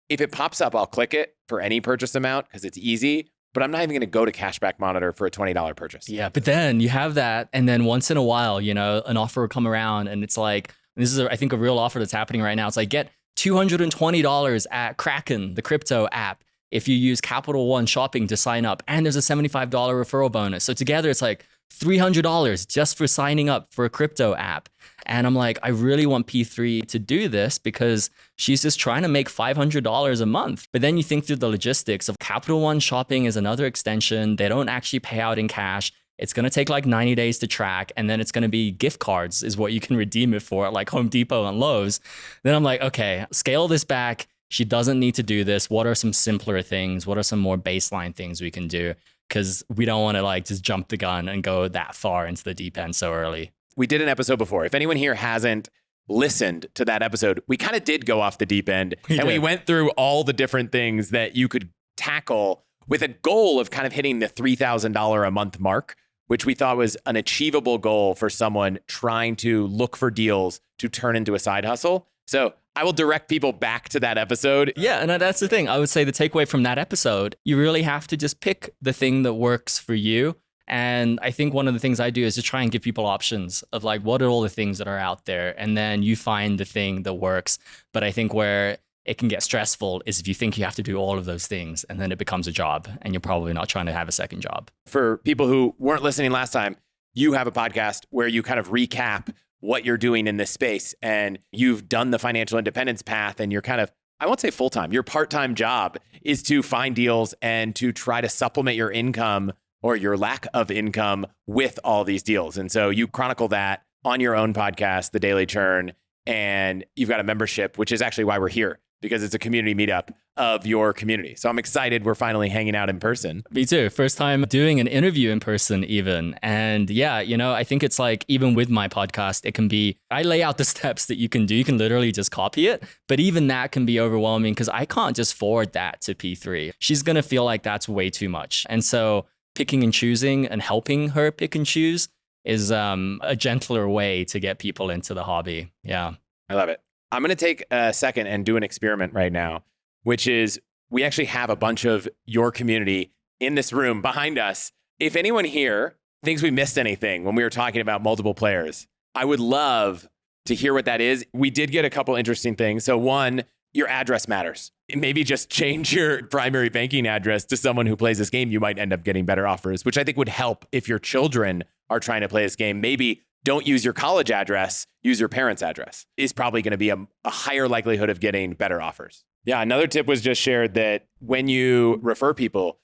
If it pops up, I'll click it for any purchase amount because it's easy. But I'm not even going to go to Cashback Monitor for a $20 purchase. Yeah, but then you have that. And then once in a while, an offer will come around and it's like, this is, I think, a real offer that's happening right now. It's like, get $220 at Kraken, the crypto app, if you use Capital One Shopping to sign up. And there's a $75 referral bonus. So together it's like $300 just for signing up for a crypto app. And I'm like, I really want P3 to do this because she's just trying to make $500 a month. But then you think through the logistics of Capital One Shopping is another extension. They don't actually pay out in cash. It's going to take like 90 days to track. And then it's going to be gift cards is what you can redeem it for at like Home Depot and Lowe's. Then I'm like, okay, scale this back. She doesn't need to do this. What are some simpler things? What are some more baseline things we can do? Because we don't want to like just jump the gun and go that far into the deep end so early. We did an episode before. If anyone here hasn't listened to that episode, we kind of did go off the deep end. We went through all the different things that you could tackle with a goal of kind of hitting the $3,000 a month mark, which we thought was an achievable goal for someone trying to look for deals to turn into a side hustle. So I will direct people back to that episode. Yeah, and that's the thing. I would say the takeaway from that episode, you really have to just pick the thing that works for you. And I think one of the things I do is to try and give people options of like, what are all the things that are out there? And then you find the thing that works. But I think where it can get stressful is if you think you have to do all of those things and then it becomes a job and you're probably not trying to have a second job. For people who weren't listening last time, you have a podcast where you kind of recap what you're doing in this space. And you've done the financial independence path and you're kind of, I won't say full-time, your part-time job is to find deals and to try to supplement your income or your lack of income with all these deals. And so you chronicle that on your own podcast, The Daily Churn, and you've got a membership, which is actually why we're here, because it's a community meetup of your community. So I'm excited we're finally hanging out in person. Me too. First time doing an interview in person even. And yeah, I think it's like, even with my podcast, it can be, I lay out the steps that you can do. You can literally just copy it. But even that can be overwhelming because I can't just forward that to P3. She's going to feel like that's way too much. And so picking and choosing and helping her pick and choose is a gentler way to get people into the hobby. Yeah. I love it. I'm going to take a second and do an experiment right now, which is we actually have a bunch of your community in this room behind us. If anyone here thinks we missed anything when we were talking about multiple players, I would love to hear what that is. We did get a couple interesting things. So one, your address matters. Maybe just change your primary banking address to someone who plays this game. You might end up getting better offers, which I think would help if your children are trying to play this game. Maybe don't use your college address, use your parents' address. Is probably going to be a higher likelihood of getting better offers. Yeah, another tip was just shared that when you refer people,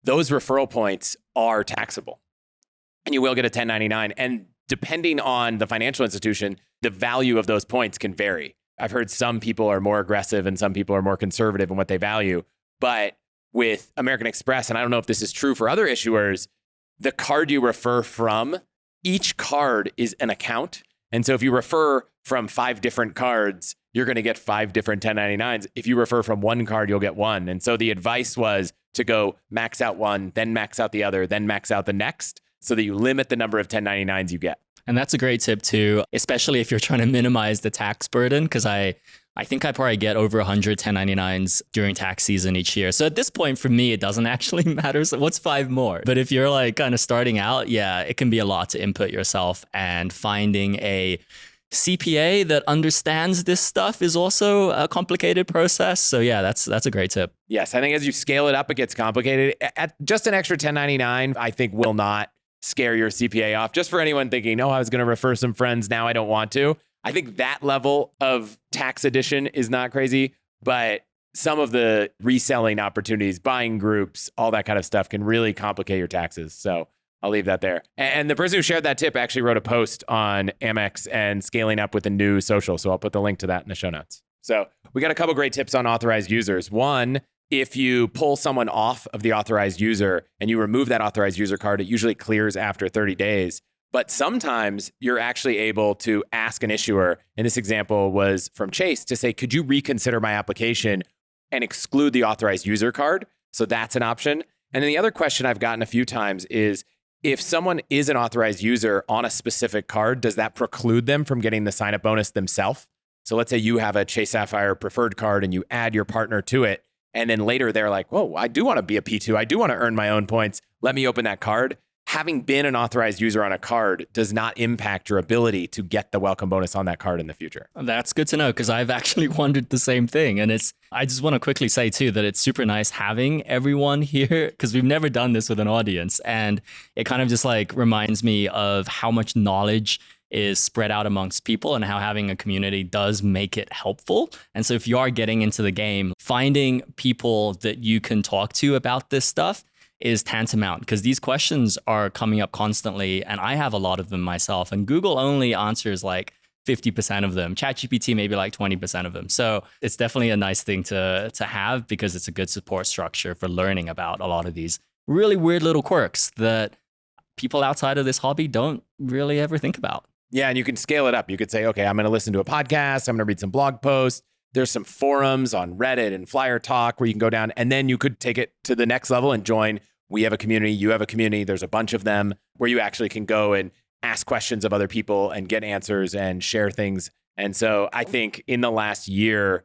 those referral points are taxable. And you will get a 1099. And depending on the financial institution, the value of those points can vary. I've heard some people are more aggressive and some people are more conservative in what they value. But with American Express, and I don't know if this is true for other issuers, the card you refer from, each card is an account. And so if you refer from 5 different cards, you're going to get 5 different 1099s. If you refer from one card, you'll get one. And so the advice was to go max out one, then max out the other, then max out the next, so that you limit the number of 1099s you get. And that's a great tip too, especially if you're trying to minimize the tax burden, because I think I probably get over 100 1099s during tax season each year. So at this point, for me, it doesn't actually matter. So what's 5 more? But if you're like kind of starting out, yeah, it can be a lot to input yourself, and finding a CPA that understands this stuff is also a complicated process. So yeah, that's a great tip. Yes, I think as you scale it up, it gets complicated. At just an extra 1099, I think will not scare your CPA off. Just for anyone thinking, oh, I was going to refer some friends, now I don't want to. I think that level of tax addition is not crazy, but some of the reselling opportunities, buying groups, all that kind of stuff can really complicate your taxes. So I'll leave that there. And the person who shared that tip actually wrote a post on Amex and scaling up with a new social. So I'll put the link to that in the show notes. So we got a couple great tips on authorized users. One, if you pull someone off of the authorized user and you remove that authorized user card, it usually clears after 30 days. But sometimes you're actually able to ask an issuer, and this example was from Chase, to say, could you reconsider my application and exclude the authorized user card? So that's an option. And then the other question I've gotten a few times is, if someone is an authorized user on a specific card, does that preclude them from getting the sign-up bonus themselves? So let's say you have a Chase Sapphire preferred card and you add your partner to it, and then later they're like, whoa, I do want to be a P2. I do want to earn my own points. Let me open that card. Having been an authorized user on a card does not impact your ability to get the welcome bonus on that card in the future. That's good to know, because I've actually wondered the same thing. And I just want to quickly say too that it's super nice having everyone here, because we've never done this with an audience. And it kind of just like reminds me of how much knowledge is spread out amongst people and how having a community does make it helpful. And so if you are getting into the game, finding people that you can talk to about this stuff is tantamount, because these questions are coming up constantly and I have a lot of them myself, and Google only answers like 50% of them. ChatGPT maybe like 20% of them. So it's definitely a nice thing to have, because it's a good support structure for learning about a lot of these really weird little quirks that people outside of this hobby don't really ever think about. Yeah, and you can scale it up. You could say, okay, I'm going to listen to a podcast. I'm going to read some blog posts. There's some forums on Reddit and Flyer Talk where you can go down, and then you could take it to the next level and join. We have a community, you have a community. There's a bunch of them where you actually can go and ask questions of other people and get answers and share things. And so I think in the last year,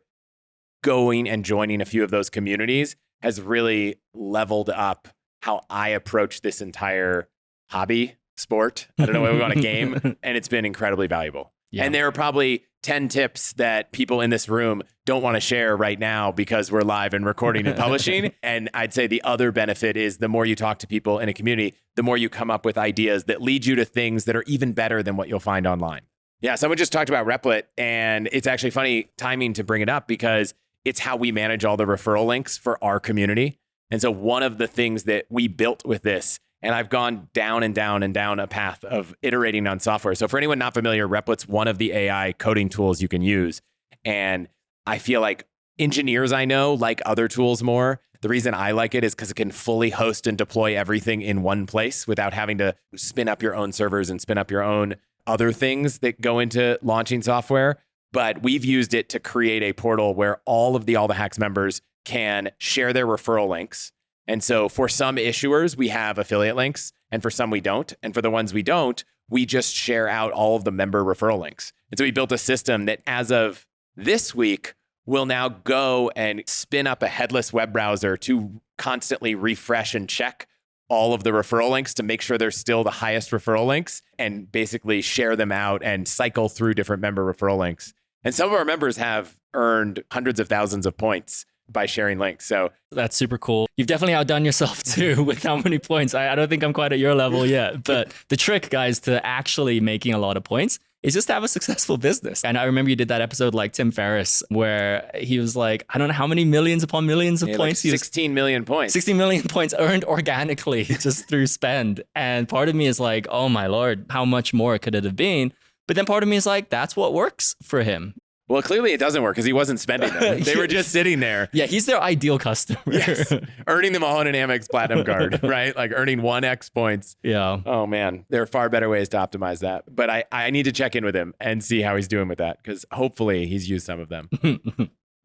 going and joining a few of those communities has really leveled up how I approach this entire hobby, sport. I don't know what we want to game. And it's been incredibly valuable. Yeah. And there are probably 10 tips that people in this room don't want to share right now because we're live and recording and publishing. And I'd say the other benefit is the more you talk to people in a community, the more you come up with ideas that lead you to things that are even better than what you'll find online. Yeah, someone just talked about Replit, and it's actually funny timing to bring it up because it's how we manage all the referral links for our community. And so one of the things that we built with this, and I've gone down and down and down a path of iterating on software. So for anyone not familiar, Replit's one of the AI coding tools you can use. And I feel like engineers I know like other tools more. The reason I like it is because it can fully host and deploy everything in one place without having to spin up your own servers and spin up your own other things that go into launching software. But we've used it to create a portal where all the Hacks members can share their referral links. And so for some issuers, we have affiliate links, and for some we don't. And for the ones we don't, we just share out all of the member referral links. And so we built a system that as of this week will now go and spin up a headless web browser to constantly refresh and check all of the referral links to make sure they're still the highest referral links, and basically share them out and cycle through different member referral links. And some of our members have earned hundreds of thousands of points by sharing links. So that's super cool. You've definitely outdone yourself too with how many points. I don't think I'm quite at your level yet, but the trick, guys, to actually making a lot of points is just to have a successful business. And I remember you did that episode like Tim Ferriss, where he was like, I don't know how many millions upon millions of points. Like 16 million points. 16 million points earned organically just through spend. And part of me is like, oh my Lord, how much more could it have been? But then part of me is like, that's what works for him. Well, clearly it doesn't work because he wasn't spending them. They were just sitting there. Yeah, he's their ideal customer. Yes. Earning them all on an Amex Platinum card, right? Like earning 1x points. Yeah. Oh, man. There are far better ways to optimize that. But I need to check in with him and see how he's doing with that, because hopefully he's used some of them.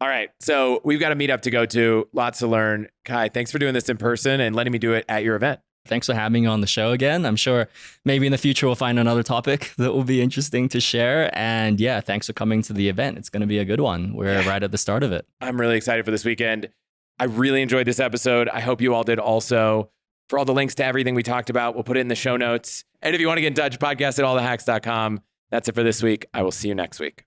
All right. So we've got a meetup to go to. Lots to learn. Kai, thanks for doing this in person and letting me do it at your event. Thanks for having me on the show again. I'm sure maybe in the future we'll find another topic that will be interesting to share. And yeah, thanks for coming to the event. It's going to be a good one. We're right at the start of it. I'm really excited for this weekend. I really enjoyed this episode. I hope you all did also. For all the links to everything we talked about, we'll put it in the show notes. And if you want to get in touch, podcast@allthehacks.com. That's it for this week. I will see you next week.